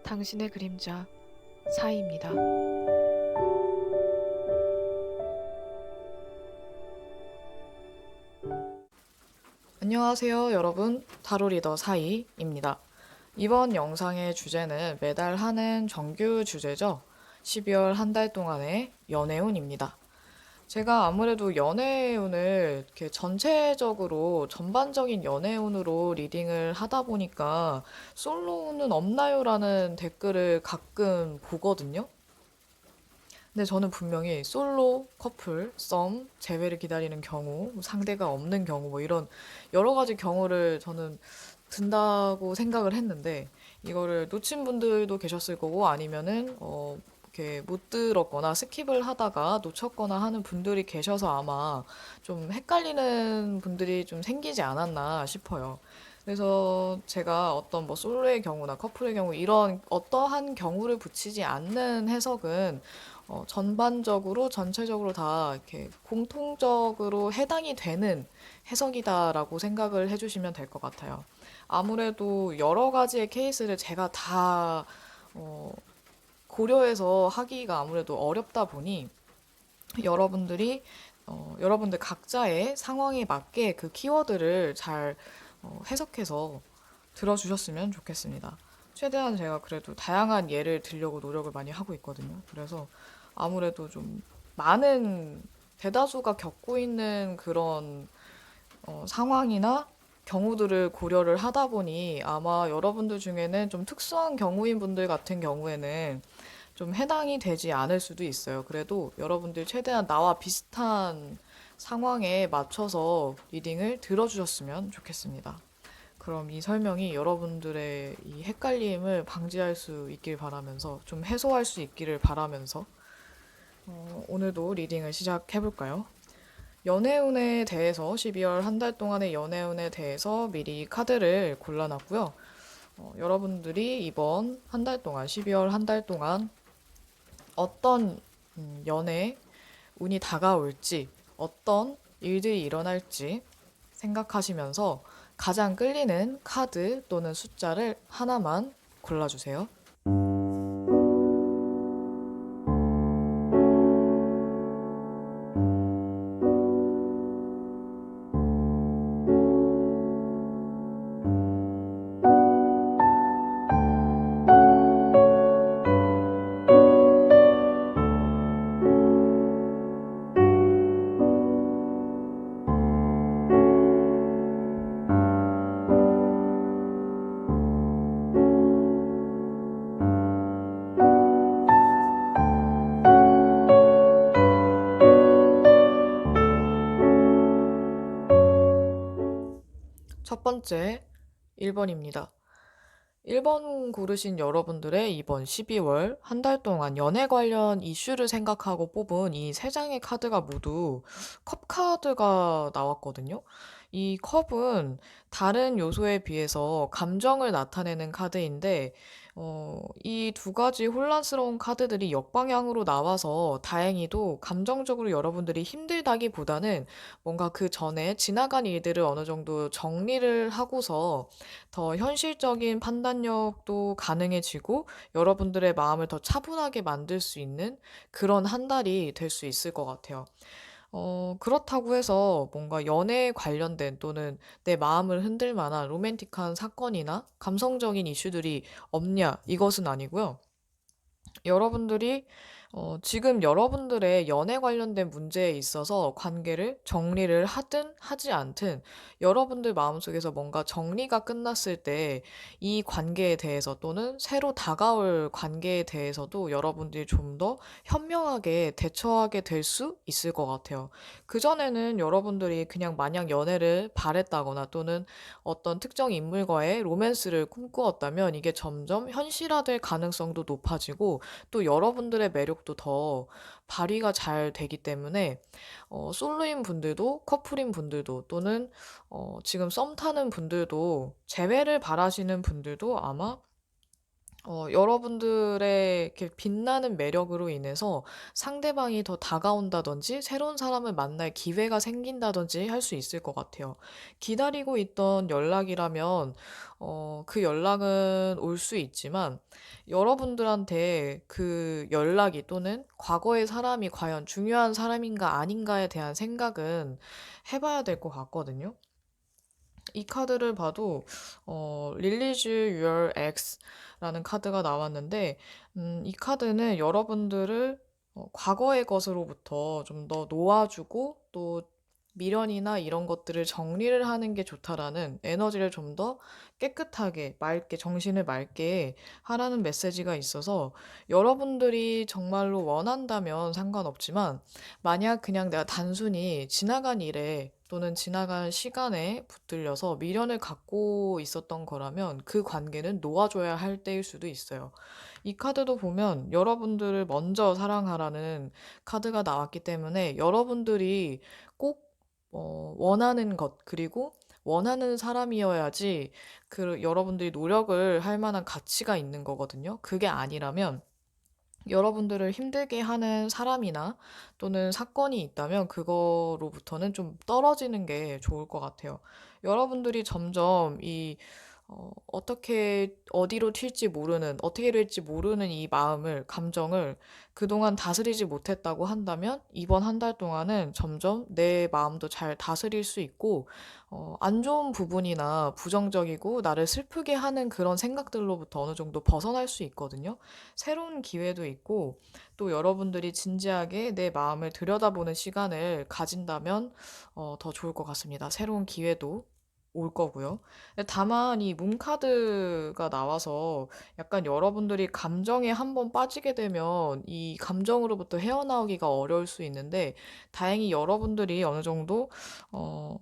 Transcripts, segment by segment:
당신의 그림자 사이입니다. 안녕하세요, 여러분. 타로 리더 사이입니다. 이번 영상의 주제는 매달 하는 정규 주제죠. 12월 한 달 동안의 연애운입니다. 제가 아무래도 연애운을 이렇게 전체적으로 전반적인 연애운으로 리딩을 하다 보니까 솔로운은 없나요? 라는 댓글을 가끔 보거든요. 근데 저는 분명히 솔로, 커플, 썸, 재회를 기다리는 경우, 상대가 없는 경우, 뭐 이런 여러 가지 경우를 저는 든다고 생각을 했는데, 이거를 놓친 분들도 계셨을 거고, 아니면은, 이렇게 못 들었거나 스킵을 하다가 놓쳤거나 하는 분들이 계셔서 아마 좀 헷갈리는 분들이 좀 생기지 않았나 싶어요. 그래서 제가 어떤 뭐 솔로의 경우나 커플의 경우 이런 어떠한 경우를 붙이지 않는 해석은 전반적으로 전체적으로 다 이렇게 공통적으로 해당이 되는 해석이다라고 생각을 해주시면 될 것 같아요. 아무래도 여러 가지의 케이스를 제가 다 어, 고려해서 하기가 아무래도 어렵다 보니 여러분들이 여러분들 각자의 상황에 맞게 그 키워드를 잘 해석해서 들어주셨으면 좋겠습니다. 최대한 제가 그래도 다양한 예를 들려고 노력을 많이 하고 있거든요. 그래서 아무래도 좀 많은 대다수가 겪고 있는 그런 상황이나 경우들을 고려를 하다 보니 아마 여러분들 중에는 좀 특수한 경우인 분들 같은 경우에는 좀 해당이 되지 않을 수도 있어요. 그래도 여러분들 최대한 나와 비슷한 상황에 맞춰서 리딩을 들어주셨으면 좋겠습니다. 그럼 이 설명이 여러분들의 이 헷갈림을 방지할 수 있길 바라면서 좀 해소할 수 있기를 바라면서 오늘도 리딩을 시작해 볼까요? 연애운에 대해서 12월 한 달 동안의 연애운에 대해서 미리 카드를 골라놨고요. 여러분들이 이번 한 달 동안 12월 한 달 동안 어떤 연애 운이 다가올지 어떤 일들이 일어날지 생각하시면서 가장 끌리는 카드 또는 숫자를 하나만 골라주세요. 첫 번째, 1번입니다. 1번 고르신 여러분들의 이번 12월 한 달 동안 연애 관련 이슈를 생각하고 뽑은 이 세 장의 카드가 모두 컵 카드가 나왔거든요. 이 컵은 다른 요소에 비해서 감정을 나타내는 카드인데, 이 두 가지 혼란스러운 카드들이 역방향으로 나와서 다행히도 감정적으로 여러분들이 힘들다기보다는 뭔가 그 전에 지나간 일들을 어느 정도 정리를 하고서 더 현실적인 판단력도 가능해지고 여러분들의 마음을 더 차분하게 만들 수 있는 그런 한 달이 될 수 있을 것 같아요. 그렇다고 해서 뭔가 연애에 관련된 또는 내 마음을 흔들 만한 로맨틱한 사건이나 감성적인 이슈들이 없냐, 이것은 아니고요. 여러분들이 지금 여러분들의 연애 관련된 문제에 있어서 관계를 정리를 하든 하지 않든 여러분들 마음속에서 뭔가 정리가 끝났을 때 이 관계에 대해서 또는 새로 다가올 관계에 대해서도 여러분들이 좀 더 현명하게 대처하게 될 수 있을 것 같아요. 그전에는 여러분들이 그냥 마냥 연애를 바랬다거나 또는 어떤 특정 인물과의 로맨스를 꿈꾸었다면 이게 점점 현실화될 가능성도 높아지고 또 여러분들의 매력도 더 발휘가 잘 되기 때문에 솔로인 분들도 커플인 분들도 또는 지금 썸 타는 분들도 재회를 바라시는 분들도 아마 여러분들의 이렇게 빛나는 매력으로 인해서 상대방이 더 다가온다든지 새로운 사람을 만날 기회가 생긴다든지 할 수 있을 것 같아요. 기다리고 있던 연락이라면 그 연락은 올 수 있지만 여러분들한테 그 연락이 또는 과거의 사람이 과연 중요한 사람인가 아닌가에 대한 생각은 해봐야 될 것 같거든요. 이 카드를 봐도 Release Your X라는 카드가 나왔는데 이 카드는 여러분들을 과거의 것으로부터 좀 더 놓아주고 또 미련이나 이런 것들을 정리를 하는 게 좋다라는 에너지를 좀 더 깨끗하게 맑게 정신을 맑게 하라는 메시지가 있어서 여러분들이 정말로 원한다면 상관없지만 만약 그냥 내가 단순히 지나간 일에 또는 지나간 시간에 붙들려서 미련을 갖고 있었던 거라면 그 관계는 놓아줘야 할 때일 수도 있어요. 이 카드도 보면 여러분들을 먼저 사랑하라는 카드가 나왔기 때문에 여러분들이 꼭 원하는 것, 그리고 원하는 사람이어야지 그 여러분들이 노력을 할 만한 가치가 있는 거거든요. 그게 아니라면 여러분들을 힘들게 하는 사람이나 또는 사건이 있다면 그거로부터는 좀 떨어지는 게 좋을 것 같아요. 여러분들이 점점 어떻게, 어디로 튈지 모르는, 어떻게 될지 모르는 이 마음을, 감정을 그동안 다스리지 못했다고 한다면 이번 한 달 동안은 점점 내 마음도 잘 다스릴 수 있고, 안 좋은 부분이나 부정적이고 나를 슬프게 하는 그런 생각들로부터 어느 정도 벗어날 수 있거든요. 새로운 기회도 있고, 또 여러분들이 진지하게 내 마음을 들여다보는 시간을 가진다면 더 좋을 것 같습니다. 새로운 기회도 올 거고요. 근데 다만 이 문카드가 나와서 약간 여러분들이 감정에 한번 빠지게 되면 이 감정으로부터 헤어나오기가 어려울 수 있는데 다행히 여러분들이 어느 정도 어,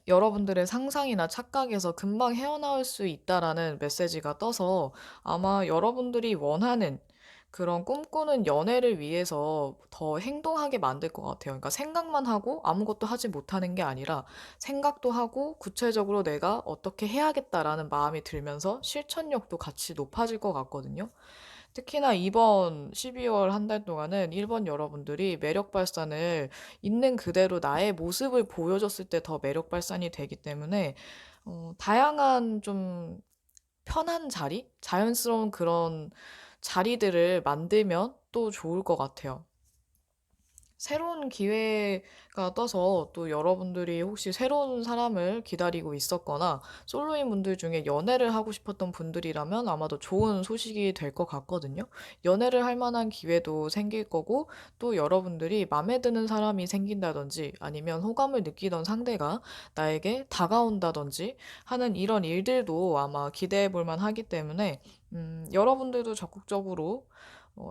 여러분들의 상상이나 착각에서 금방 헤어나올 수 있다라는 메시지가 떠서 아마 여러분들이 원하는 그런 꿈꾸는 연애를 위해서 더 행동하게 만들 것 같아요. 그러니까 생각만 하고 아무것도 하지 못하는 게 아니라 생각도 하고 구체적으로 내가 어떻게 해야겠다라는 마음이 들면서 실천력도 같이 높아질 것 같거든요. 특히나 이번 12월 한 달 동안은 일본 여러분들이 매력 발산을 있는 그대로 나의 모습을 보여줬을 때 더 매력 발산이 되기 때문에 다양한 좀 편한 자리? 자연스러운 그런 자리들을 만들면 또 좋을 것 같아요. 새로운 기회가 떠서 또 여러분들이 혹시 새로운 사람을 기다리고 있었거나 솔로인 분들 중에 연애를 하고 싶었던 분들이라면 아마도 좋은 소식이 될 것 같거든요. 연애를 할 만한 기회도 생길 거고 또 여러분들이 마음에 드는 사람이 생긴다든지 아니면 호감을 느끼던 상대가 나에게 다가온다든지 하는 이런 일들도 아마 기대해 볼 만하기 때문에 여러분들도 적극적으로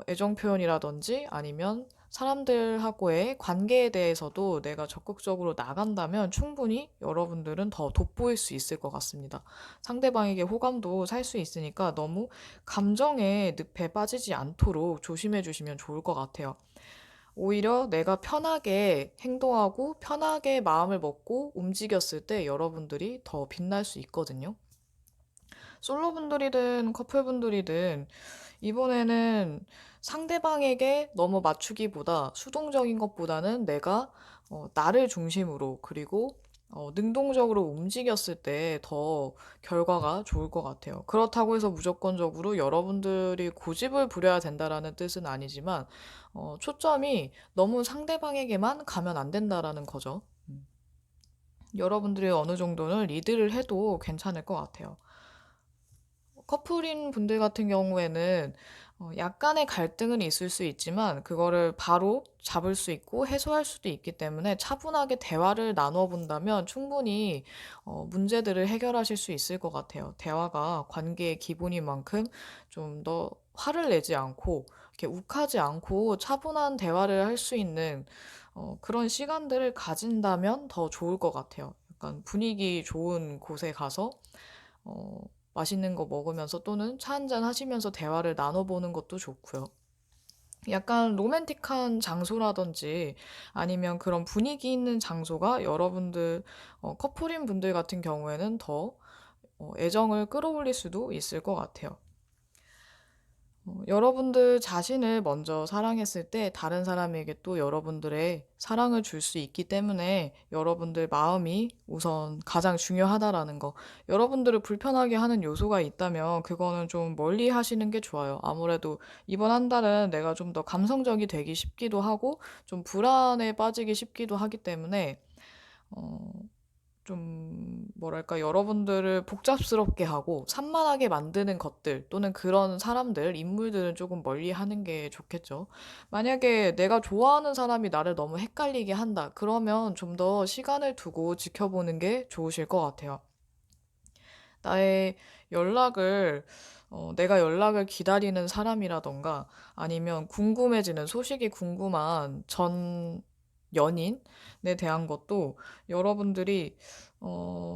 애정 표현이라든지 아니면 사람들하고의 관계에 대해서도 내가 적극적으로 나간다면 충분히 여러분들은 더 돋보일 수 있을 것 같습니다. 상대방에게 호감도 살 수 있으니까 너무 감정의 늪에 빠지지 않도록 조심해 주시면 좋을 것 같아요. 오히려 내가 편하게 행동하고 편하게 마음을 먹고 움직였을 때 여러분들이 더 빛날 수 있거든요. 솔로분들이든 커플분들이든 이번에는 상대방에게 너무 맞추기보다 수동적인 것보다는 내가 나를 중심으로 그리고 능동적으로 움직였을 때 더 결과가 좋을 것 같아요. 그렇다고 해서 무조건적으로 여러분들이 고집을 부려야 된다라는 뜻은 아니지만 초점이 너무 상대방에게만 가면 안 된다라는 거죠. 여러분들이 어느 정도는 리드를 해도 괜찮을 것 같아요. 커플인 분들 같은 경우에는 약간의 갈등은 있을 수 있지만 그거를 바로 잡을 수 있고 해소할 수도 있기 때문에 차분하게 대화를 나눠 본다면 충분히 문제들을 해결하실 수 있을 것 같아요. 대화가 관계의 기본인 만큼 좀 더 화를 내지 않고 이렇게 욱하지 않고 차분한 대화를 할 수 있는 그런 시간들을 가진다면 더 좋을 것 같아요. 약간 분위기 좋은 곳에 가서 어, 맛있는 거 먹으면서 또는 차 한잔 하시면서 대화를 나눠보는 것도 좋고요. 약간 로맨틱한 장소라든지 아니면 그런 분위기 있는 장소가 여러분들, 커플인 분들 같은 경우에는 더 애정을 끌어올릴 수도 있을 것 같아요. 여러분들 자신을 먼저 사랑했을 때 다른 사람에게 또 여러분들의 사랑을 줄 수 있기 때문에 여러분들 마음이 우선 가장 중요하다라는 거. 여러분들을 불편하게 하는 요소가 있다면 그거는 좀 멀리 하시는 게 좋아요. 아무래도 이번 한 달은 내가 좀 더 감성적이 되기 쉽기도 하고 좀 불안에 빠지기 쉽기도 하기 때문에 어, 좀 뭐랄까 여러분들을 복잡스럽게 하고 산만하게 만드는 것들 또는 그런 사람들, 인물들은 조금 멀리 하는 게 좋겠죠. 만약에 내가 좋아하는 사람이 나를 너무 헷갈리게 한다. 그러면 좀 더 시간을 두고 지켜보는 게 좋으실 것 같아요. 나의 연락을 내가 연락을 기다리는 사람이라던가 아니면 궁금해지는 소식이 궁금한 전 연인에 대한 것도 여러분들이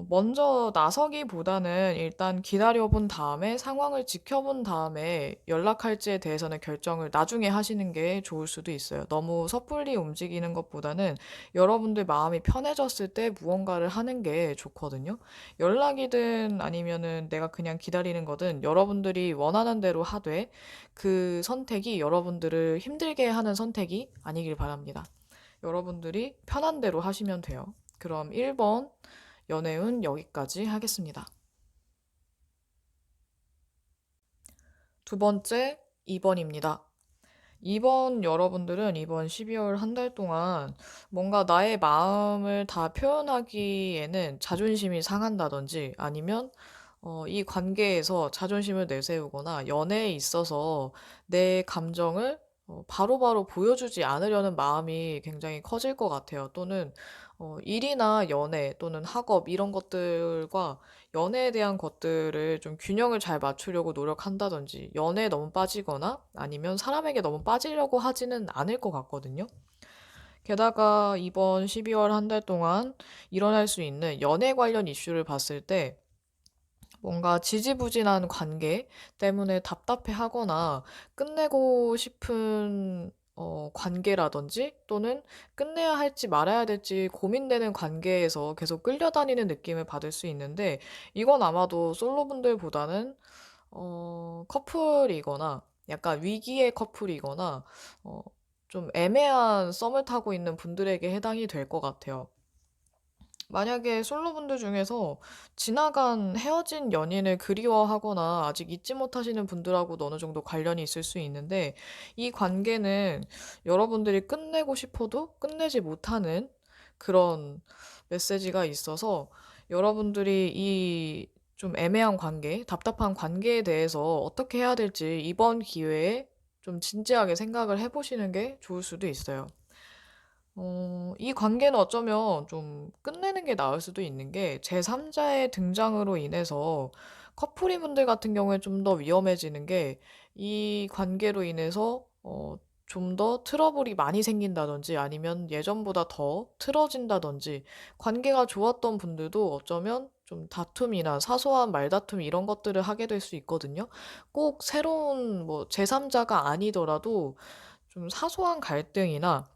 먼저 나서기보다는 일단 기다려본 다음에 상황을 지켜본 다음에 연락할지에 대해서는 결정을 나중에 하시는 게 좋을 수도 있어요. 너무 섣불리 움직이는 것보다는 여러분들 마음이 편해졌을 때 무언가를 하는 게 좋거든요. 연락이든 아니면은 내가 그냥 기다리는 거든 여러분들이 원하는 대로 하되 그 선택이 여러분들을 힘들게 하는 선택이 아니길 바랍니다. 여러분들이 편한 대로 하시면 돼요. 그럼 1번 연애운 여기까지 하겠습니다. 두 번째 2번입니다. 2번 여러분들은 이번 12월 한 달 동안 뭔가 나의 마음을 다 표현하기에는 자존심이 상한다든지 아니면 이 관계에서 자존심을 내세우거나 연애에 있어서 내 감정을 바로바로 보여주지 않으려는 마음이 굉장히 커질 것 같아요. 또는 일이나 연애 또는 학업 이런 것들과 연애에 대한 것들을 좀 균형을 잘 맞추려고 노력한다든지 연애에 너무 빠지거나 아니면 사람에게 너무 빠지려고 하지는 않을 것 같거든요. 게다가 이번 12월 한 달 동안 일어날 수 있는 연애 관련 이슈를 봤을 때 뭔가 지지부진한 관계 때문에 답답해 하거나 끝내고 싶은 관계라든지 또는 끝내야 할지 말아야 될지 고민되는 관계에서 계속 끌려다니는 느낌을 받을 수 있는데 이건 아마도 솔로분들보다는 커플이거나 약간 위기의 커플이거나 어, 좀 애매한 썸을 타고 있는 분들에게 해당이 될 것 같아요. 만약에 솔로분들 중에서 지나간 헤어진 연인을 그리워하거나 아직 잊지 못하시는 분들하고도 어느 정도 관련이 있을 수 있는데 이 관계는 여러분들이 끝내고 싶어도 끝내지 못하는 그런 메시지가 있어서 여러분들이 이 좀 애매한 관계, 답답한 관계에 대해서 어떻게 해야 될지 이번 기회에 좀 진지하게 생각을 해보시는 게 좋을 수도 있어요. 이 관계는 어쩌면 좀 끝내는 게 나을 수도 있는 게 제3자의 등장으로 인해서 커플인 분들 같은 경우에 좀 더 위험해지는 게 이 관계로 인해서 좀 더 트러블이 많이 생긴다든지 아니면 예전보다 더 틀어진다든지 관계가 좋았던 분들도 어쩌면 좀 다툼이나 사소한 말다툼 이런 것들을 하게 될 수 있거든요. 꼭 새로운 뭐 제3자가 아니더라도 좀 사소한 갈등이나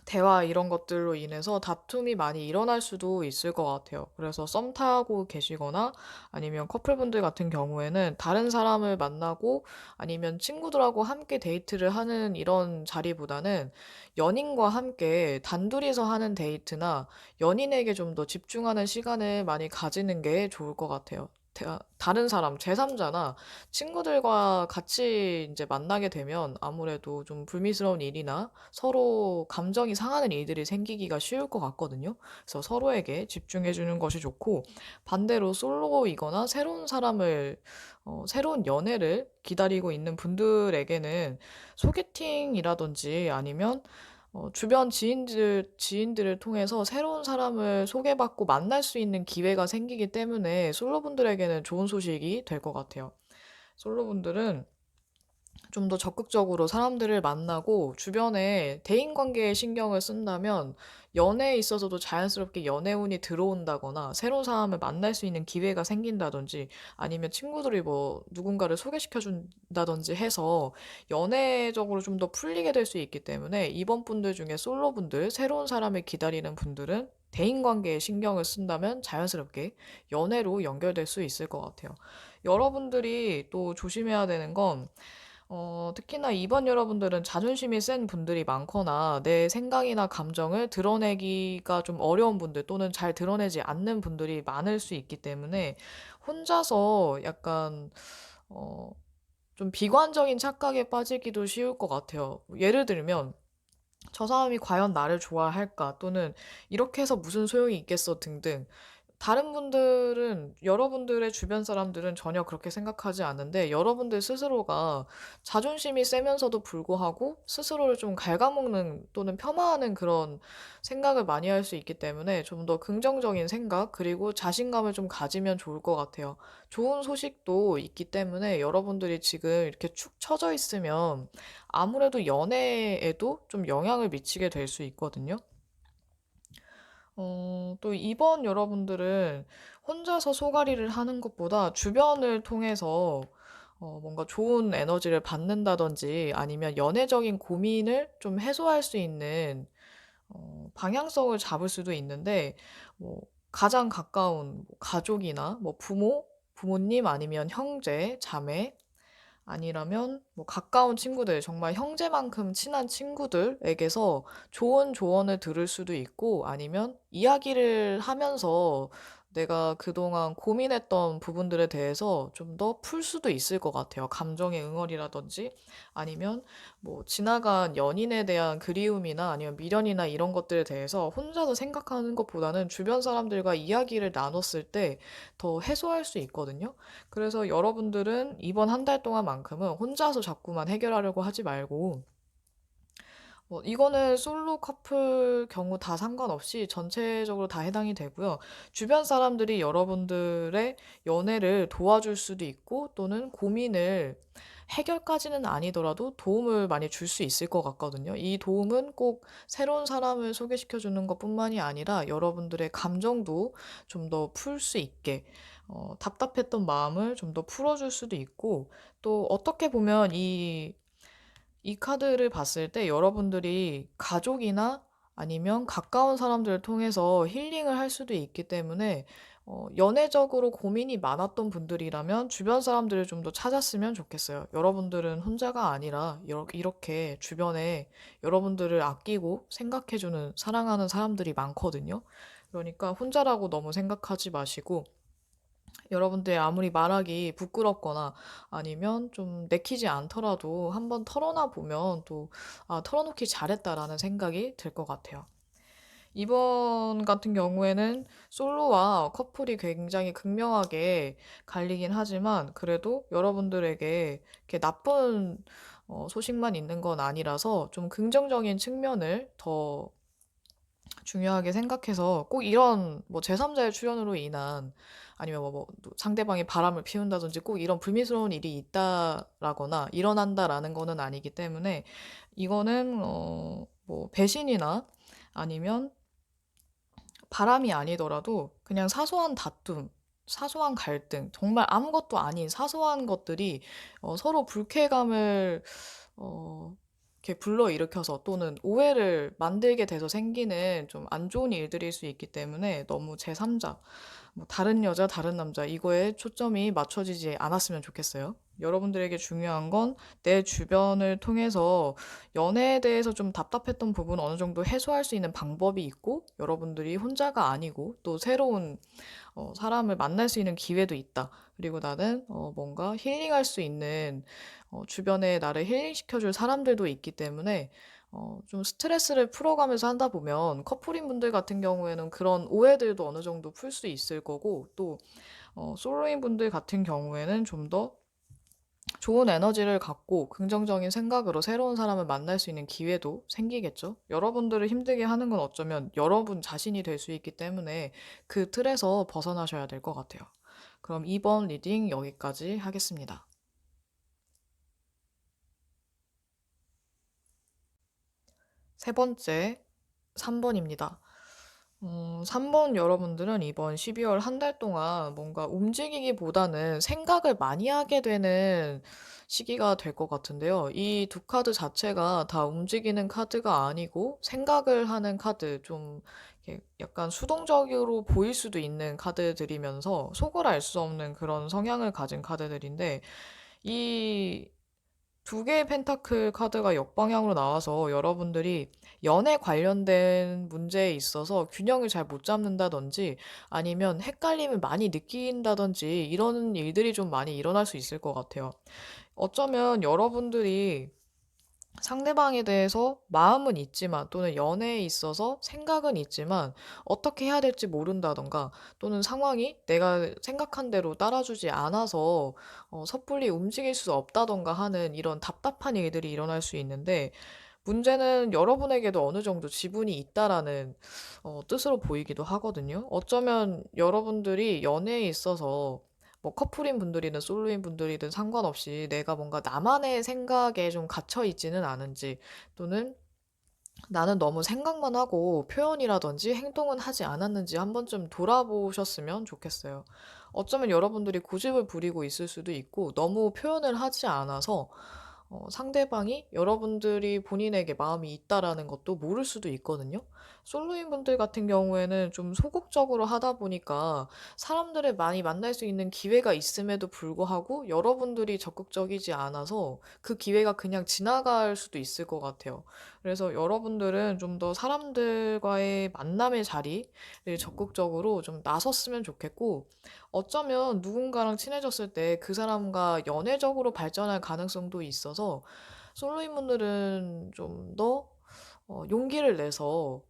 대화 이런 것들로 인해서 다툼이 많이 일어날 수도 있을 것 같아요. 그래서 썸 타고 계시거나 아니면 커플분들 같은 경우에는 다른 사람을 만나고 아니면 친구들하고 함께 데이트를 하는 이런 자리보다는 연인과 함께 단둘이서 하는 데이트나 연인에게 좀 더 집중하는 시간을 많이 가지는 게 좋을 것 같아요. 다른 사람, 제3자나 친구들과 같이 이제 만나게 되면 아무래도 좀 불미스러운 일이나 서로 감정이 상하는 일들이 생기기가 쉬울 것 같거든요. 그래서 서로에게 집중해 주는 것이 좋고, 반대로 솔로이거나 새로운 사람을, 새로운 연애를 기다리고 있는 분들에게는 소개팅이라든지 아니면 주변 지인들을 통해서 새로운 사람을 소개받고 만날 수 있는 기회가 생기기 때문에 솔로분들에게는 좋은 소식이 될 것 같아요. 솔로분들은 좀 더 적극적으로 사람들을 만나고 주변에 대인관계에 신경을 쓴다면 연애에 있어서도 자연스럽게 연애운이 들어온다거나 새로운 사람을 만날 수 있는 기회가 생긴다든지 아니면 친구들이 뭐 누군가를 소개시켜 준다든지 해서 연애적으로 좀 더 풀리게 될 수 있기 때문에 이번 분들 중에 솔로분들, 새로운 사람을 기다리는 분들은 대인관계에 신경을 쓴다면 자연스럽게 연애로 연결될 수 있을 것 같아요. 여러분들이 또 조심해야 되는 건 특히나 2번 여러분들은 자존심이 센 분들이 많거나 내 생각이나 감정을 드러내기가 좀 어려운 분들 또는 잘 드러내지 않는 분들이 많을 수 있기 때문에 혼자서 약간 어, 좀 비관적인 착각에 빠지기도 쉬울 것 같아요. 예를 들면 저 사람이 과연 나를 좋아할까? 또는 이렇게 해서 무슨 소용이 있겠어? 등등. 다른 분들은, 여러분들의 주변 사람들은 전혀 그렇게 생각하지 않는데, 여러분들 스스로가 자존심이 세면서도 불구하고 스스로를 좀 갉아먹는 또는 폄하하는 그런 생각을 많이 할 수 있기 때문에 좀 더 긍정적인 생각, 그리고 자신감을 좀 가지면 좋을 것 같아요. 좋은 소식도 있기 때문에 여러분들이 지금 이렇게 축 처져 있으면 아무래도 연애에도 좀 영향을 미치게 될 수 있거든요. 또 이번 여러분들은 혼자서 소가리를 하는 것보다 주변을 통해서 뭔가 좋은 에너지를 받는다든지 아니면 연애적인 고민을 좀 해소할 수 있는 방향성을 잡을 수도 있는데, 뭐, 가장 가까운 뭐 가족이나 뭐 부모님 아니면 형제, 자매, 아니라면 뭐 가까운 친구들, 정말 형제만큼 친한 친구들에게서 좋은 조언을 들을 수도 있고 아니면 이야기를 하면서 내가 그동안 고민했던 부분들에 대해서 좀 더 풀 수도 있을 것 같아요. 감정의 응어리라든지 아니면 뭐 지나간 연인에 대한 그리움이나 아니면 미련이나 이런 것들에 대해서 혼자서 생각하는 것보다는 주변 사람들과 이야기를 나눴을 때 더 해소할 수 있거든요. 그래서 여러분들은 이번 한 달 동안만큼은 혼자서 자꾸만 해결하려고 하지 말고, 뭐, 이거는 솔로 커플 경우 다 상관없이 전체적으로 다 해당이 되고요. 주변 사람들이 여러분들의 연애를 도와줄 수도 있고, 또는 고민을 해결까지는 아니더라도 도움을 많이 줄 수 있을 것 같거든요. 이 도움은 꼭 새로운 사람을 소개시켜 주는 것뿐만이 아니라 여러분들의 감정도 좀 더 풀 수 있게, 답답했던 마음을 좀 더 풀어줄 수도 있고, 또 어떻게 보면 이 카드를 봤을 때 여러분들이 가족이나 아니면 가까운 사람들을 통해서 힐링을 할 수도 있기 때문에 연애적으로 고민이 많았던 분들이라면 주변 사람들을 좀 더 찾았으면 좋겠어요. 여러분들은 혼자가 아니라 이렇게 주변에 여러분들을 아끼고 생각해주는 사랑하는 사람들이 많거든요. 그러니까 혼자라고 너무 생각하지 마시고 여러분들 아무리 말하기 부끄럽거나 아니면 좀 내키지 않더라도 한번 털어놔 보면 또, 아, 털어놓기 잘했다라는 생각이 들 것 같아요. 이번 같은 경우에는 솔로와 커플이 굉장히 극명하게 갈리긴 하지만 그래도 여러분들에게 이렇게 나쁜 소식만 있는 건 아니라서 좀 긍정적인 측면을 더 중요하게 생각해서 꼭 이런 뭐 제3자의 출연으로 인한 아니면 상대방이 바람을 피운다든지 꼭 이런 불미스러운 일이 있다라거나 일어난다라는 거는 아니기 때문에 이거는 뭐 배신이나 아니면 바람이 아니더라도 그냥 사소한 다툼, 사소한 갈등, 정말 아무것도 아닌 사소한 것들이 서로 불쾌감을 어, 이렇게 불러일으켜서 또는 오해를 만들게 돼서 생기는 좀 안 좋은 일들일 수 있기 때문에 너무 제3자, 뭐 다른 여자, 다른 남자 이거에 초점이 맞춰지지 않았으면 좋겠어요. 여러분들에게 중요한 건 내 주변을 통해서 연애에 대해서 좀 답답했던 부분 어느 정도 해소할 수 있는 방법이 있고 여러분들이 혼자가 아니고 또 새로운 사람을 만날 수 있는 기회도 있다. 그리고 나는 뭔가 힐링할 수 있는 주변에 나를 힐링시켜줄 사람들도 있기 때문에 좀 스트레스를 풀어가면서 한다 보면 커플인 분들 같은 경우에는 그런 오해들도 어느 정도 풀 수 있을 거고 또 솔로인 분들 같은 경우에는 좀 더 좋은 에너지를 갖고 긍정적인 생각으로 새로운 사람을 만날 수 있는 기회도 생기겠죠. 여러분들을 힘들게 하는 건 어쩌면 여러분 자신이 될 수 있기 때문에 그 틀에서 벗어나셔야 될 것 같아요. 그럼 이번 리딩 여기까지 하겠습니다. 세 번째, 3번입니다. 3번 여러분들은 이번 12월 한 달 동안 뭔가 움직이기보다는 생각을 많이 하게 되는 시기가 될 것 같은데요. 이 두 카드 자체가 다 움직이는 카드가 아니고 생각을 하는 카드, 좀 이렇게 약간 수동적으로 보일 수도 있는 카드들이면서 속을 알 수 없는 그런 성향을 가진 카드들인데 이 두 개의 펜타클 카드가 역방향으로 나와서 여러분들이 연애 관련된 문제에 있어서 균형을 잘 못 잡는다든지 아니면 헷갈림을 많이 느낀다든지 이런 일들이 좀 많이 일어날 수 있을 것 같아요. 어쩌면 여러분들이 상대방에 대해서 마음은 있지만 또는 연애에 있어서 생각은 있지만 어떻게 해야 될지 모른다던가 또는 상황이 내가 생각한 대로 따라주지 않아서 섣불리 움직일 수 없다던가 하는 이런 답답한 일들이 일어날 수 있는데 문제는 여러분에게도 어느 정도 지분이 있다라는 뜻으로 보이기도 하거든요. 어쩌면 여러분들이 연애에 있어서 뭐 커플인 분들이든 솔로인 분들이든 상관없이 내가 뭔가 나만의 생각에 좀 갇혀 있지는 않은지 또는 나는 너무 생각만 하고 표현이라든지 행동은 하지 않았는지 한 번쯤 돌아보셨으면 좋겠어요. 어쩌면 여러분들이 고집을 부리고 있을 수도 있고 너무 표현을 하지 않아서 상대방이 여러분들이 본인에게 마음이 있다라는 것도 모를 수도 있거든요. 솔로인 분들 같은 경우에는 좀 소극적으로 하다 보니까 사람들을 많이 만날 수 있는 기회가 있음에도 불구하고 여러분들이 적극적이지 않아서 그 기회가 그냥 지나갈 수도 있을 것 같아요. 그래서 여러분들은 좀 더 사람들과의 만남의 자리를 적극적으로 좀 나섰으면 좋겠고, 어쩌면 누군가랑 친해졌을 때 그 사람과 연애적으로 발전할 가능성도 있어서 솔로인 분들은 좀 더 용기를 내서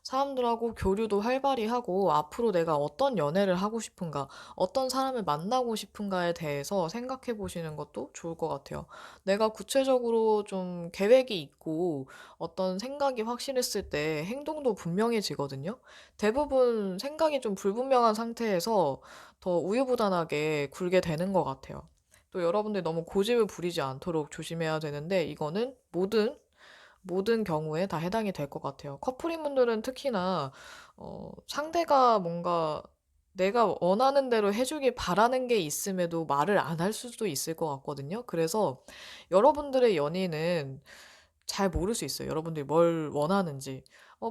사람들하고 교류도 활발히 하고 앞으로 내가 어떤 연애를 하고 싶은가, 어떤 사람을 만나고 싶은가에 대해서 생각해 보시는 것도 좋을 것 같아요. 내가 구체적으로 좀 계획이 있고 어떤 생각이 확실했을 때 행동도 분명해지거든요. 대부분 생각이 좀 불분명한 상태에서 더 우유부단하게 굴게 되는 것 같아요. 또 여러분들 너무 고집을 부리지 않도록 조심해야 되는데 이거는 모든 경우에 다 해당이 될 것 같아요. 커플인 분들은 특히나 상대가 뭔가 내가 원하는 대로 해주길 바라는 게 있음에도 말을 안 할 수도 있을 것 같거든요. 그래서 여러분들의 연인은 잘 모를 수 있어요. 여러분들이 뭘 원하는지.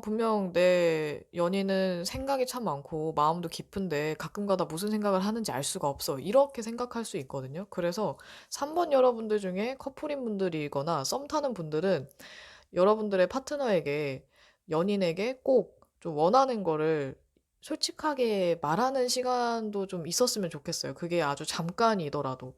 분명 내 연인은 생각이 참 많고 마음도 깊은데 가끔가다 무슨 생각을 하는지 알 수가 없어. 이렇게 생각할 수 있거든요. 그래서 3번 여러분들 중에 커플인 분들이거나 썸 타는 분들은 여러분들의 파트너에게, 연인에게 꼭 좀 원하는 거를 솔직하게 말하는 시간도 좀 있었으면 좋겠어요. 그게 아주 잠깐이더라도.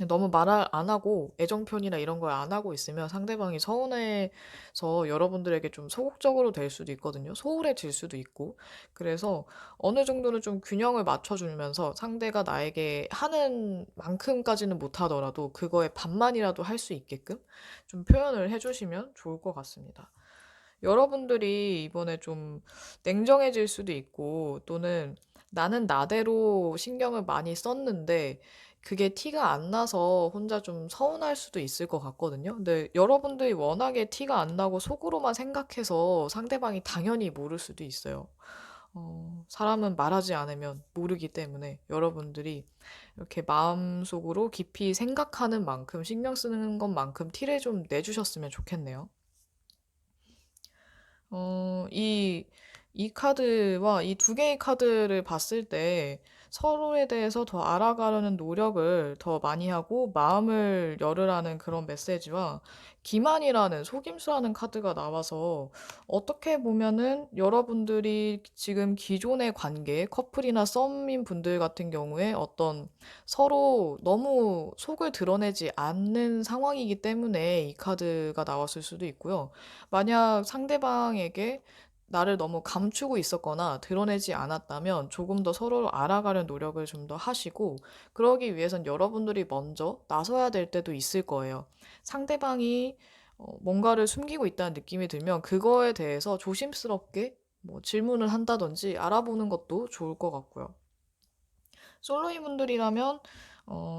너무 말을 안 하고 애정 표현이나 이런 걸 안 하고 있으면 상대방이 서운해서 여러분들에게 좀 소극적으로 될 수도 있거든요. 소홀해질 수도 있고. 그래서 어느 정도는 좀 균형을 맞춰주면서 상대가 나에게 하는 만큼까지는 못하더라도 그거에 반만이라도 할 수 있게끔 좀 표현을 해주시면 좋을 것 같습니다. 여러분들이 이번에 좀 냉정해질 수도 있고 또는 나는 나대로 신경을 많이 썼는데 그게 티가 안 나서 혼자 좀 서운할 수도 있을 것 같거든요. 근데 여러분들이 워낙에 티가 안 나고 속으로만 생각해서 상대방이 당연히 모를 수도 있어요. 사람은 말하지 않으면 모르기 때문에 여러분들이 이렇게 마음속으로 깊이 생각하는 만큼 신경 쓰는 것만큼 티를 좀 내주셨으면 좋겠네요. 이 카드와 이 두 개의 카드를 봤을 때 서로에 대해서 더 알아가려는 노력을 더 많이 하고 마음을 열으라는 그런 메시지와 기만이라는 속임수라는 카드가 나와서 어떻게 보면은 여러분들이 지금 기존의 관계, 커플이나 썸인 분들 같은 경우에 어떤 서로 너무 속을 드러내지 않는 상황이기 때문에 이 카드가 나왔을 수도 있고요. 만약 상대방에게 나를 너무 감추고 있었거나 드러내지 않았다면 조금 더 서로를 알아가려는 노력을 좀 더 하시고, 그러기 위해선 여러분들이 먼저 나서야 될 때도 있을 거예요. 상대방이 뭔가를 숨기고 있다는 느낌이 들면 그거에 대해서 조심스럽게 뭐 질문을 한다든지 알아보는 것도 좋을 것 같고요. 솔로인 분들이라면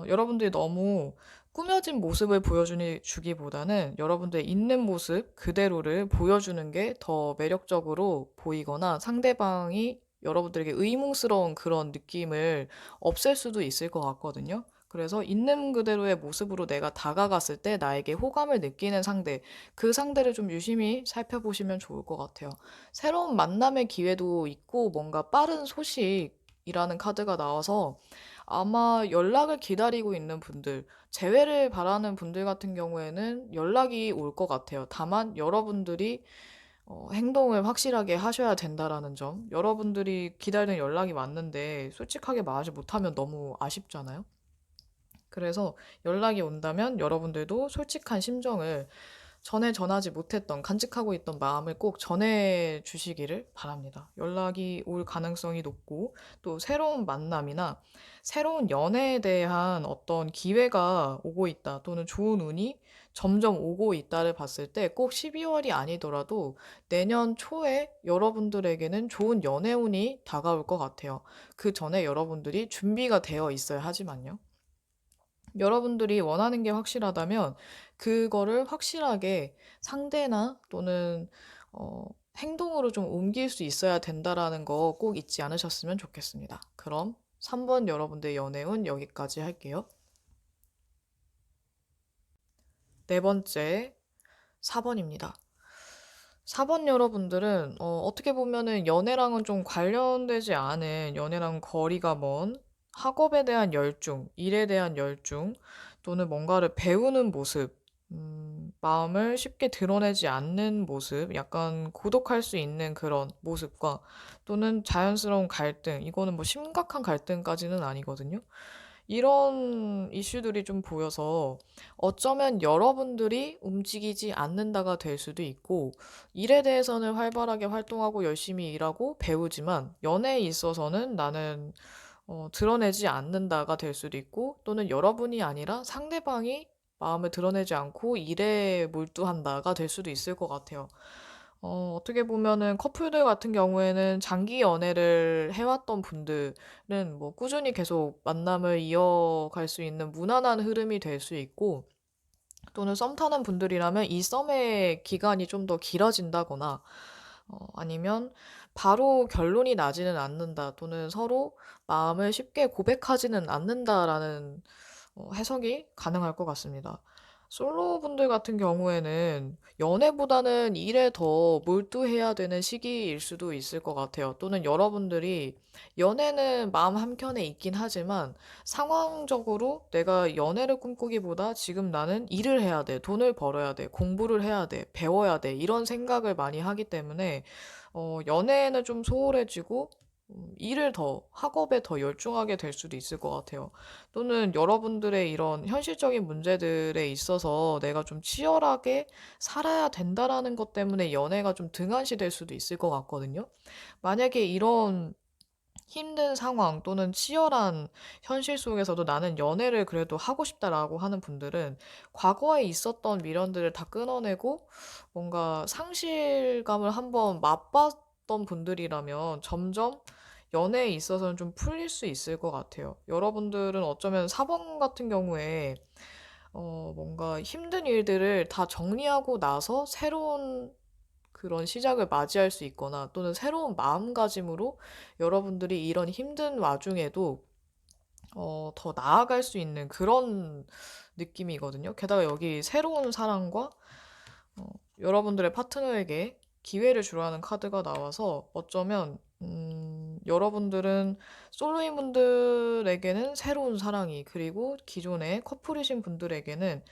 여러분들이 너무 꾸며진 모습을 보여주기보다는 여러분들의 있는 모습 그대로를 보여주는 게 더 매력적으로 보이거나 상대방이 여러분들에게 의문스러운 그런 느낌을 없앨 수도 있을 것 같거든요. 그래서 있는 그대로의 모습으로 내가 다가갔을 때 나에게 호감을 느끼는 상대, 그 상대를 좀 유심히 살펴보시면 좋을 것 같아요. 새로운 만남의 기회도 있고 뭔가 빠른 소식이라는 카드가 나와서 아마 연락을 기다리고 있는 분들, 재회를 바라는 분들 같은 경우에는 연락이 올 것 같아요. 다만 여러분들이 행동을 확실하게 하셔야 된다라는 점. 여러분들이 기다리는 연락이 왔는데 솔직하게 말하지 못하면 너무 아쉽잖아요. 그래서 연락이 온다면 여러분들도 솔직한 심정을 전에 전하지 못했던, 간직하고 있던 마음을 꼭 전해 주시기를 바랍니다. 연락이 올 가능성이 높고, 또 새로운 만남이나 새로운 연애에 대한 어떤 기회가 오고 있다, 또는 좋은 운이 점점 오고 있다를 봤을 때 꼭 12월이 아니더라도 내년 초에 여러분들에게는 좋은 연애운이 다가올 것 같아요. 그 전에 여러분들이 준비가 되어 있어야 하지만요. 여러분들이 원하는 게 확실하다면 그거를 확실하게 상대나 또는 어, 행동으로 좀 옮길 수 있어야 된다라는 거 꼭 잊지 않으셨으면 좋겠습니다. 그럼 3번 여러분들 연애운 여기까지 할게요. 네 번째 4번입니다. 4번 여러분들은 어떻게 보면은 연애랑은 좀 관련되지 않은, 연애랑 거리가 먼 학업에 대한 열중, 일에 대한 열중, 또는 뭔가를 배우는 모습, 마음을 쉽게 드러내지 않는 모습, 약간 고독할 수 있는 그런 모습과 또는 자연스러운 갈등, 이거는 뭐 심각한 갈등까지는 아니거든요. 이런 이슈들이 좀 보여서 어쩌면 여러분들이 움직이지 않는다가 될 수도 있고, 일에 대해서는 활발하게 활동하고 열심히 일하고 배우지만 연애에 있어서는 나는 드러내지 않는다가 될 수도 있고, 또는 여러분이 아니라 상대방이 마음을 드러내지 않고 일에 몰두한다가 될 수도 있을 것 같아요. 어떻게 보면은 커플들 같은 경우에는 장기 연애를 해왔던 분들은 뭐 꾸준히 계속 만남을 이어갈 수 있는 무난한 흐름이 될 수 있고, 또는 썸 타는 분들이라면 이 썸의 기간이 좀 더 길어진다거나, 아니면 바로 결론이 나지는 않는다, 또는 서로 마음을 쉽게 고백하지는 않는다라는 해석이 가능할 것 같습니다. 솔로 분들 같은 경우에는 연애보다는 일에 더 몰두해야 되는 시기일 수도 있을 것 같아요. 또는 여러분들이 연애는 마음 한켠에 있긴 하지만 상황적으로 내가 연애를 꿈꾸기보다 지금 나는 일을 해야 돼, 돈을 벌어야 돼, 공부를 해야 돼, 배워야 돼, 이런 생각을 많이 하기 때문에 연애에는 좀 소홀해지고 일을 더, 학업에 더 열중하게 될 수도 있을 것 같아요. 또는 여러분들의 이런 현실적인 문제들에 있어서 내가 좀 치열하게 살아야 된다라는 것 때문에 연애가 좀 등한시될 수도 있을 것 같거든요. 만약에 이런 힘든 상황 또는 치열한 현실 속에서도 나는 연애를 그래도 하고 싶다라고 하는 분들은 과거에 있었던 미련들을 다 끊어내고 뭔가 상실감을 한번 맛봤던 분들이라면 점점 연애에 있어서는 좀 풀릴 수 있을 것 같아요. 여러분들은 어쩌면 4번 같은 경우에 뭔가 힘든 일들을 다 정리하고 나서 새로운 그런 시작을 맞이할 수 있거나, 또는 새로운 마음가짐으로 여러분들이 이런 힘든 와중에도 더 나아갈 수 있는 그런 느낌이거든요. 게다가 여기 새로운 사랑과 어, 여러분들의 파트너에게 기회를 주라는 카드가 나와서 어쩌면 여러분들은 솔로인 분들에게는 새로운 사랑이, 그리고 기존의 커플이신 분들에게는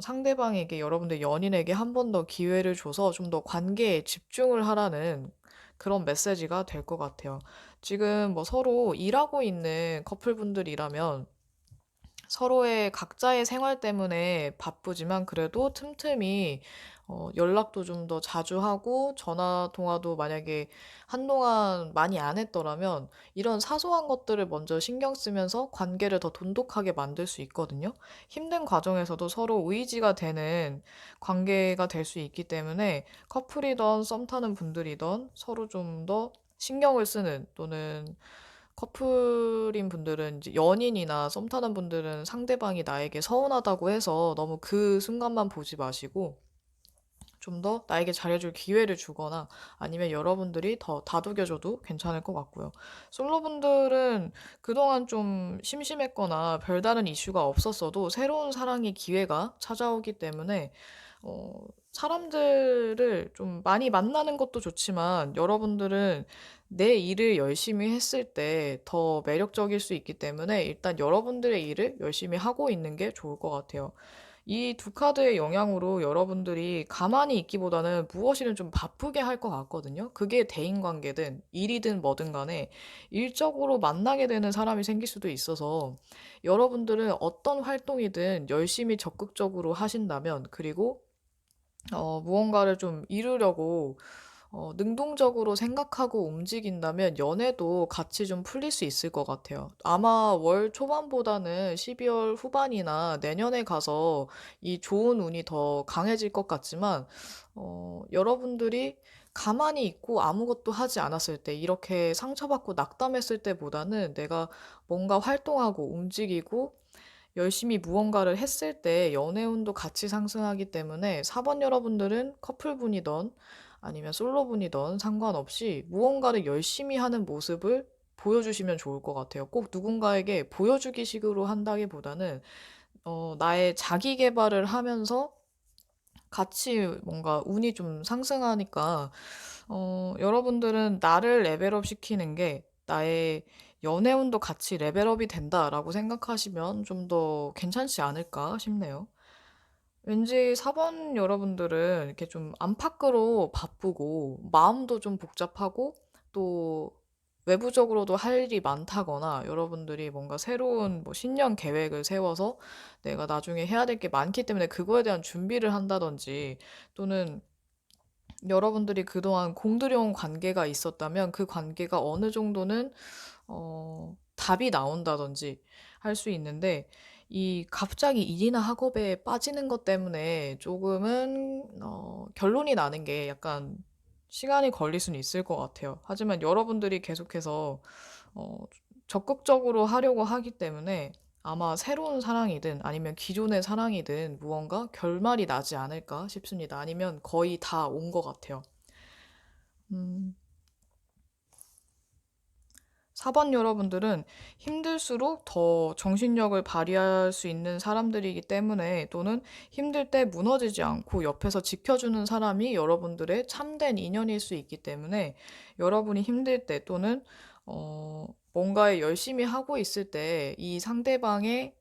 상대방에게, 여러분들 연인에게 한 번 더 기회를 줘서 좀 더 관계에 집중을 하라는 그런 메시지가 될 것 같아요. 지금 뭐 서로 일하고 있는 커플분들이라면 서로의 각자의 생활 때문에 바쁘지만 그래도 틈틈이 연락도 좀 더 자주 하고 전화 통화도 만약에 한동안 많이 안 했더라면 이런 사소한 것들을 먼저 신경 쓰면서 관계를 더 돈독하게 만들 수 있거든요. 힘든 과정에서도 서로 의지가 되는 관계가 될 수 있기 때문에 커플이던 썸 타는 분들이던 서로 좀 더 신경을 쓰는, 또는 커플인 분들은, 이제 연인이나 썸 타는 분들은 상대방이 나에게 서운하다고 해서 너무 그 순간만 보지 마시고 좀 더 나에게 잘해줄 기회를 주거나, 아니면 여러분들이 더 다독여줘도 괜찮을 것 같고요. 솔로분들은 그동안 좀 심심했거나 별다른 이슈가 없었어도 새로운 사랑의 기회가 찾아오기 때문에 사람들을 좀 많이 만나는 것도 좋지만, 여러분들은 내 일을 열심히 했을 때 더 매력적일 수 있기 때문에 일단 여러분들의 일을 열심히 하고 있는 게 좋을 것 같아요. 이 두 카드의 영향으로 여러분들이 가만히 있기보다는 무엇이든 좀 바쁘게 할 것 같거든요. 그게 대인관계든 일이든 뭐든 간에 일적으로 만나게 되는 사람이 생길 수도 있어서 여러분들은 어떤 활동이든 열심히 적극적으로 하신다면, 그리고 무언가를 좀 이루려고 능동적으로 생각하고 움직인다면 연애도 같이 좀 풀릴 수 있을 것 같아요. 아마 월 초반보다는 12월 후반이나 내년에 가서 이 좋은 운이 더 강해질 것 같지만, 여러분들이 가만히 있고 아무것도 하지 않았을 때, 이렇게 상처받고 낙담했을 때보다는 내가 뭔가 활동하고 움직이고 열심히 무언가를 했을 때 연애운도 같이 상승하기 때문에 4번 여러분들은 커플분이던 아니면 솔로분이던 상관없이 무언가를 열심히 하는 모습을 보여주시면 좋을 것 같아요. 꼭 누군가에게 보여주기 식으로 한다기보다는 나의 자기 개발을 하면서 같이 뭔가 운이 좀 상승하니까 여러분들은 나를 레벨업 시키는 게 나의 연애운도 같이 레벨업이 된다라고 생각하시면 좀 더 괜찮지 않을까 싶네요. 왠지 4번 여러분들은 이렇게 좀 안팎으로 바쁘고 마음도 좀 복잡하고 또 외부적으로도 할 일이 많다거나, 여러분들이 뭔가 새로운 뭐 신년 계획을 세워서 내가 나중에 해야 될 게 많기 때문에 그거에 대한 준비를 한다든지, 또는 여러분들이 그동안 공들여온 관계가 있었다면 그 관계가 어느 정도는 답이 나온다든지 할 수 있는데, 이 갑자기 일이나 학업에 빠지는 것 때문에 조금은 결론이 나는 게 약간 시간이 걸릴 수는 있을 것 같아요. 하지만 여러분들이 계속해서 어, 적극적으로 하려고 하기 때문에 아마 새로운 사랑이든 아니면 기존의 사랑이든 무언가 결말이 나지 않을까 싶습니다. 아니면 거의 다 온 것 같아요. 음, 4번 여러분들은 힘들수록 더 정신력을 발휘할 수 있는 사람들이기 때문에, 또는 힘들 때 무너지지 않고 옆에서 지켜주는 사람이 여러분들의 참된 인연일 수 있기 때문에, 여러분이 힘들 때 또는 뭔가에 열심히 하고 있을 때 이 상대방의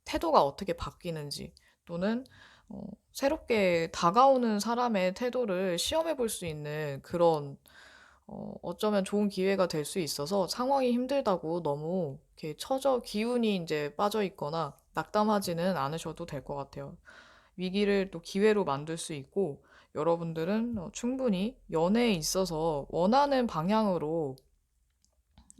태도가 어떻게 바뀌는지, 또는 새롭게 다가오는 사람의 태도를 시험해 볼 수 있는 그런 어쩌면 좋은 기회가 될 수 있어서, 상황이 힘들다고 너무 이렇게 기운이 이제 빠져 있거나 낙담하지는 않으셔도 될 것 같아요. 위기를 또 기회로 만들 수 있고, 여러분들은 충분히 연애에 있어서 원하는 방향으로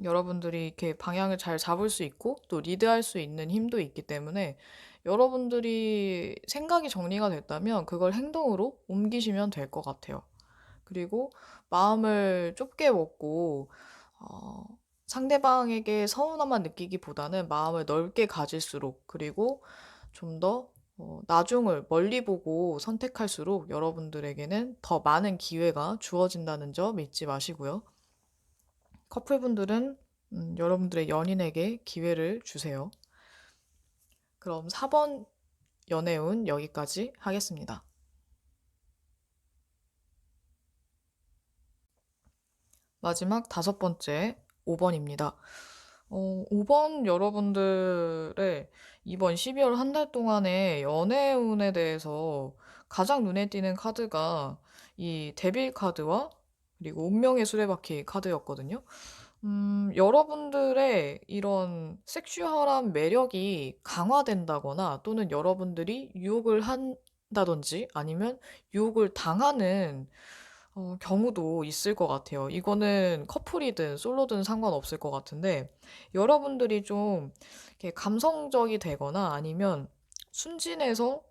여러분들이 이렇게 방향을 잘 잡을 수 있고 또 리드할 수 있는 힘도 있기 때문에, 여러분들이 생각이 정리가 됐다면 그걸 행동으로 옮기시면 될 것 같아요. 그리고 마음을 좁게 먹고 어, 상대방에게 서운함만 느끼기보다는 마음을 넓게 가질수록, 그리고 좀 더 나중을 멀리 보고 선택할수록 여러분들에게는 더 많은 기회가 주어진다는 점 잊지 마시고요. 커플분들은 여러분들의 연인에게 기회를 주세요. 그럼 4번 연애운 여기까지 하겠습니다. 마지막 5번째, 5번입니다. 5번 여러분들의 이번 12월 한 달 동안의 연애운에 대해서 가장 눈에 띄는 카드가 이 데빌 카드와 그리고 운명의 수레바퀴 카드였거든요. 여러분들의 이런 섹슈얼한 매력이 강화된다거나, 또는 여러분들이 유혹을 한다든지 아니면 유혹을 당하는 경우도 있을 것 같아요. 이거는 커플이든 솔로든 상관없을 것 같은데, 여러분들이 좀 이렇게 감성적이 되거나 아니면 순진해서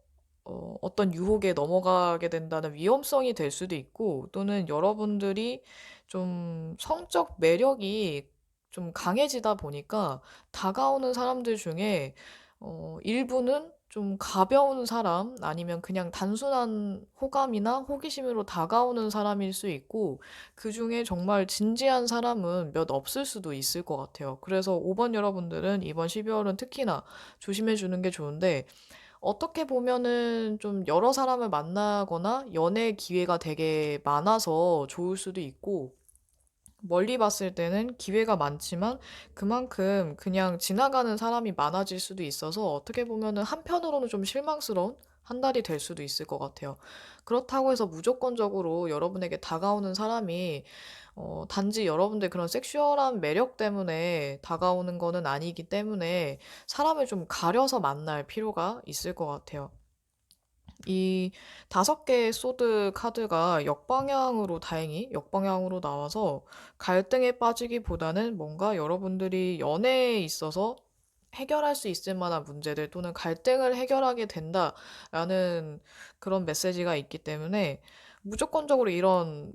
어떤 유혹에 넘어가게 된다는 위험성이 될 수도 있고, 또는 여러분들이 좀 성적 매력이 좀 강해지다 보니까 다가오는 사람들 중에 일부는 좀 가벼운 사람 아니면 그냥 단순한 호감이나 호기심으로 다가오는 사람일 수 있고, 그 중에 정말 진지한 사람은 몇 없을 수도 있을 것 같아요. 그래서 5번 여러분들은 이번 12월은 특히나 조심해 주는 게 좋은데, 어떻게 보면은 좀 여러 사람을 만나거나 연애 기회가 되게 많아서 좋을 수도 있고, 멀리 봤을 때는 기회가 많지만 그만큼 그냥 지나가는 사람이 많아질 수도 있어서 어떻게 보면은 한편으로는 좀 실망스러운 한 달이 될 수도 있을 것 같아요. 그렇다고 해서 무조건적으로 여러분에게 다가오는 사람이 단지 여러분들 그런 섹슈얼한 매력 때문에 다가오는 거는 아니기 때문에 사람을 좀 가려서 만날 필요가 있을 것 같아요. 이 5개의 소드 카드가 역방향으로 다행히 역방향으로 나와서 갈등에 빠지기보다는 뭔가 여러분들이 연애에 있어서 해결할 수 있을 만한 문제들 또는 갈등을 해결하게 된다라는 그런 메시지가 있기 때문에 무조건적으로 이런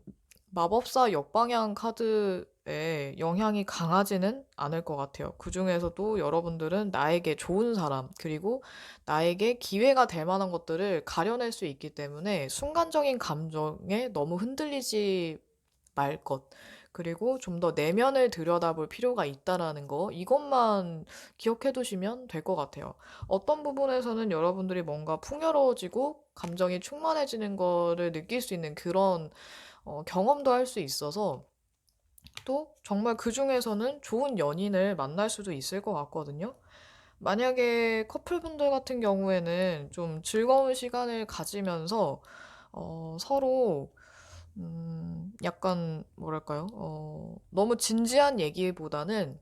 마법사 역방향 카드에 영향이 강하지는 않을 것 같아요. 그중에서도 여러분들은 나에게 좋은 사람, 그리고 나에게 기회가 될 만한 것들을 가려낼 수 있기 때문에 순간적인 감정에 너무 흔들리지 말 것. 그리고 좀 더 내면을 들여다볼 필요가 있다라는 거, 이것만 기억해 두시면 될 것 같아요. 어떤 부분에서는 여러분들이 뭔가 풍요로워지고 감정이 충만해지는 거를 느낄 수 있는 그런 경험도 할 수 있어서 또 정말 그 중에서는 좋은 연인을 만날 수도 있을 것 같거든요. 만약에 커플분들 같은 경우에는 좀 즐거운 시간을 가지면서 서로 약간 뭐랄까요? 너무 진지한 얘기보다는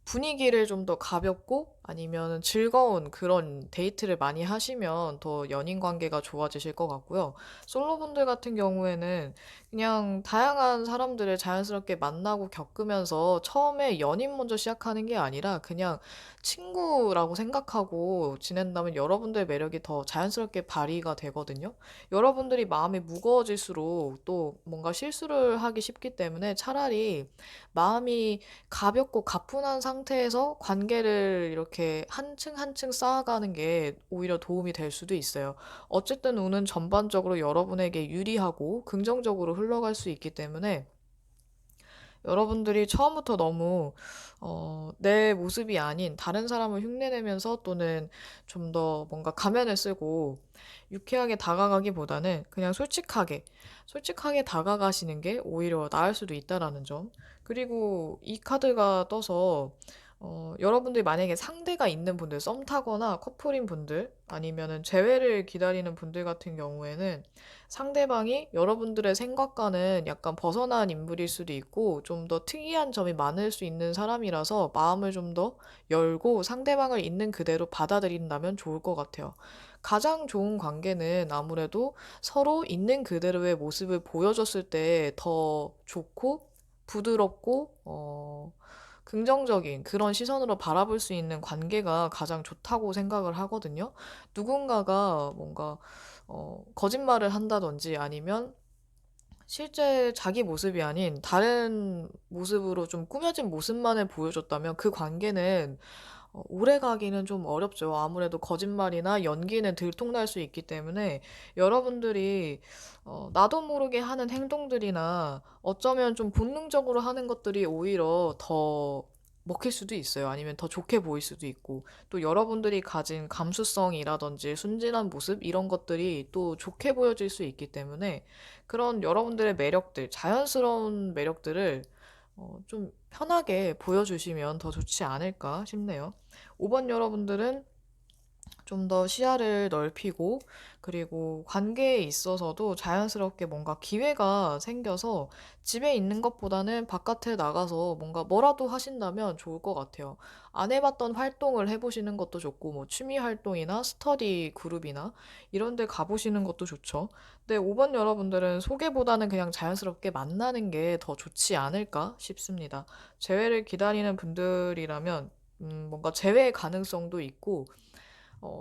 분위기를 좀 더 가볍고 아니면 즐거운 그런 데이트를 많이 하시면 더 연인 관계가 좋아지실 것 같고요. 솔로분들 같은 경우에는 그냥 다양한 사람들을 자연스럽게 만나고 겪으면서 처음에 연인 먼저 시작하는 게 아니라 그냥 친구라고 생각하고 지낸다면 여러분들 매력이 더 자연스럽게 발휘가 되거든요. 여러분들이 마음이 무거워질수록 또 뭔가 실수를 하기 쉽기 때문에 차라리 마음이 가볍고 가뿐한 상태에서 관계를 이렇게 한층 한층 쌓아가는 게 오히려 도움이 될 수도 있어요. 어쨌든 운은 전반적으로 여러분에게 유리하고 긍정적으로 흘러갈 수 있기 때문에 여러분들이 처음부터 너무 내 모습이 아닌 다른 사람을 흉내내면서 또는 좀 더 뭔가 가면을 쓰고 유쾌하게 다가가기보다는 그냥 솔직하게 다가가시는 게 오히려 나을 수도 있다라는 점. 그리고 이 카드가 떠서 여러분들이 만약에 상대가 있는 분들, 썸 타거나 커플인 분들, 아니면은 재회를 기다리는 분들 같은 경우에는 상대방이 여러분들의 생각과는 약간 벗어난 인물일 수도 있고 좀 더 특이한 점이 많을 수 있는 사람이라서 마음을 좀 더 열고 상대방을 있는 그대로 받아들인다면 좋을 것 같아요. 가장 좋은 관계는 아무래도 서로 있는 그대로의 모습을 보여줬을 때 더 좋고 부드럽고 긍정적인 그런 시선으로 바라볼 수 있는 관계가 가장 좋다고 생각을 하거든요. 누군가가 뭔가 거짓말을 한다든지 아니면 실제 자기 모습이 아닌 다른 모습으로 좀 꾸며진 모습만을 보여줬다면 그 관계는 오래 가기는 좀 어렵죠. 아무래도 거짓말이나 연기는 들통날 수 있기 때문에 여러분들이 나도 모르게 하는 행동들이나 어쩌면 좀 본능적으로 하는 것들이 오히려 더 먹힐 수도 있어요. 아니면 더 좋게 보일 수도 있고, 또 여러분들이 가진 감수성이라든지 순진한 모습, 이런 것들이 또 좋게 보여질 수 있기 때문에 그런 여러분들의 매력들, 자연스러운 매력들을 좀 편하게 보여주시면 더 좋지 않을까 싶네요. 5번 여러분들은 좀 더 시야를 넓히고 그리고 관계에 있어서도 자연스럽게 뭔가 기회가 생겨서 집에 있는 것보다는 바깥에 나가서 뭔가 뭐라도 하신다면 좋을 것 같아요. 안 해봤던 활동을 해보시는 것도 좋고 뭐 취미 활동이나 스터디 그룹이나 이런 데 가보시는 것도 좋죠. 근데 5번 여러분들은 소개보다는 그냥 자연스럽게 만나는 게 더 좋지 않을까 싶습니다. 재회를 기다리는 분들이라면 뭔가 재회 가능성도 있고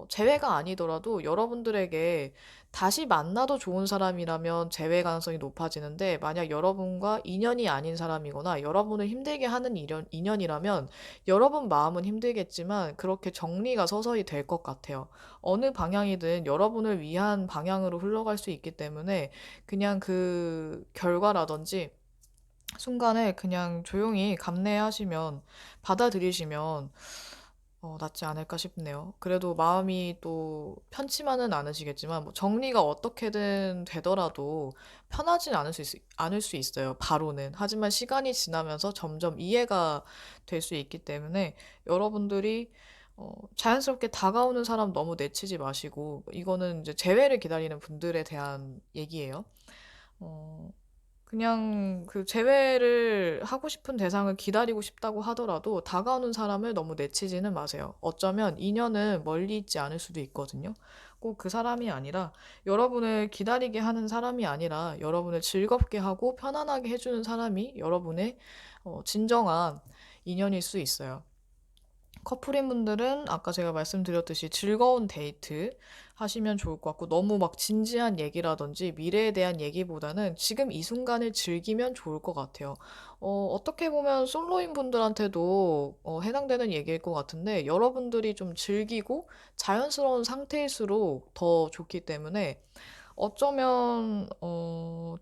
재회가 아니더라도 여러분들에게 다시 만나도 좋은 사람이라면 재회 가능성이 높아지는데 만약 여러분과 인연이 아닌 사람이거나 여러분을 힘들게 하는 인연이라면 여러분 마음은 힘들겠지만 그렇게 정리가 서서히 될 것 같아요. 어느 방향이든 여러분을 위한 방향으로 흘러갈 수 있기 때문에 그냥 그 결과라든지 순간에 그냥 조용히 감내하시면 받아들이시면 낫지 않을까 싶네요. 그래도 마음이 또 편치만은 않으시겠지만, 뭐 정리가 어떻게든 되더라도 편하진 않을 수 있어요. 바로는. 하지만 시간이 지나면서 점점 이해가 될 수 있기 때문에 여러분들이 자연스럽게 다가오는 사람 너무 내치지 마시고, 이거는 이제 재회를 기다리는 분들에 대한 얘기예요. 어, 그냥 그 재회를 하고 싶은 대상을 기다리고 싶다고 하더라도 다가오는 사람을 너무 내치지는 마세요. 어쩌면 인연은 멀리 있지 않을 수도 있거든요. 꼭 그 사람이 아니라 여러분을 기다리게 하는 사람이 아니라 여러분을 즐겁게 하고 편안하게 해주는 사람이 여러분의 진정한 인연일 수 있어요. 커플인 분들은 아까 제가 말씀드렸듯이 즐거운 데이트 하시면 좋을 것 같고 너무 막 진지한 얘기라든지 미래에 대한 얘기보다는 지금 이 순간을 즐기면 좋을 것 같아요. 어떻게 보면 솔로인 분들한테도 해당되는 얘기일 것 같은데 여러분들이 좀 즐기고 자연스러운 상태일수록 더 좋기 때문에 어쩌면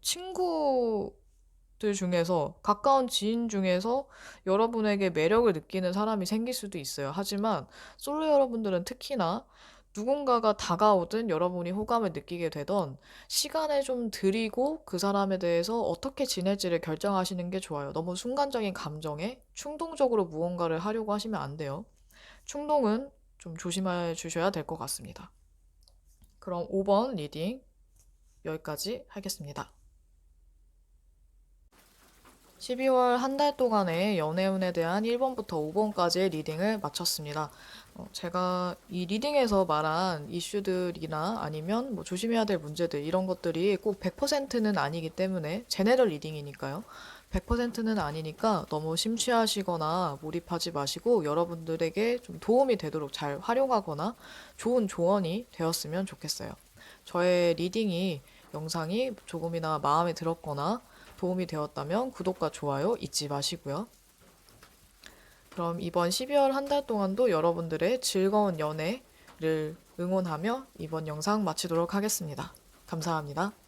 친구들 중에서 가까운 지인 중에서 여러분에게 매력을 느끼는 사람이 생길 수도 있어요. 하지만 솔로 여러분들은 특히나 누군가가 다가오든 여러분이 호감을 느끼게 되던 시간을 좀 들이고 그 사람에 대해서 어떻게 지낼지를 결정하시는 게 좋아요. 너무 순간적인 감정에 충동적으로 무언가를 하려고 하시면 안 돼요. 충동은 좀 조심해 주셔야 될 것 같습니다. 그럼 5번 리딩 여기까지 하겠습니다. 12월 한 달 동안의 연애운에 대한 1번부터 5번까지의 리딩을 마쳤습니다. 제가 이 리딩에서 말한 이슈들이나 아니면 뭐 조심해야 될 문제들 이런 것들이 꼭 100%는 아니기 때문에 제네럴 리딩이니까요. 100%는 아니니까 너무 심취하시거나 몰입하지 마시고 여러분들에게 좀 도움이 되도록 잘 활용하거나 좋은 조언이 되었으면 좋겠어요. 저의 리딩이 영상이 조금이나 마음에 들었거나 도움이 되었다면 구독과 좋아요 잊지 마시고요. 그럼 이번 12월 한 달 동안도 여러분들의 즐거운 연애를 응원하며 이번 영상 마치도록 하겠습니다. 감사합니다.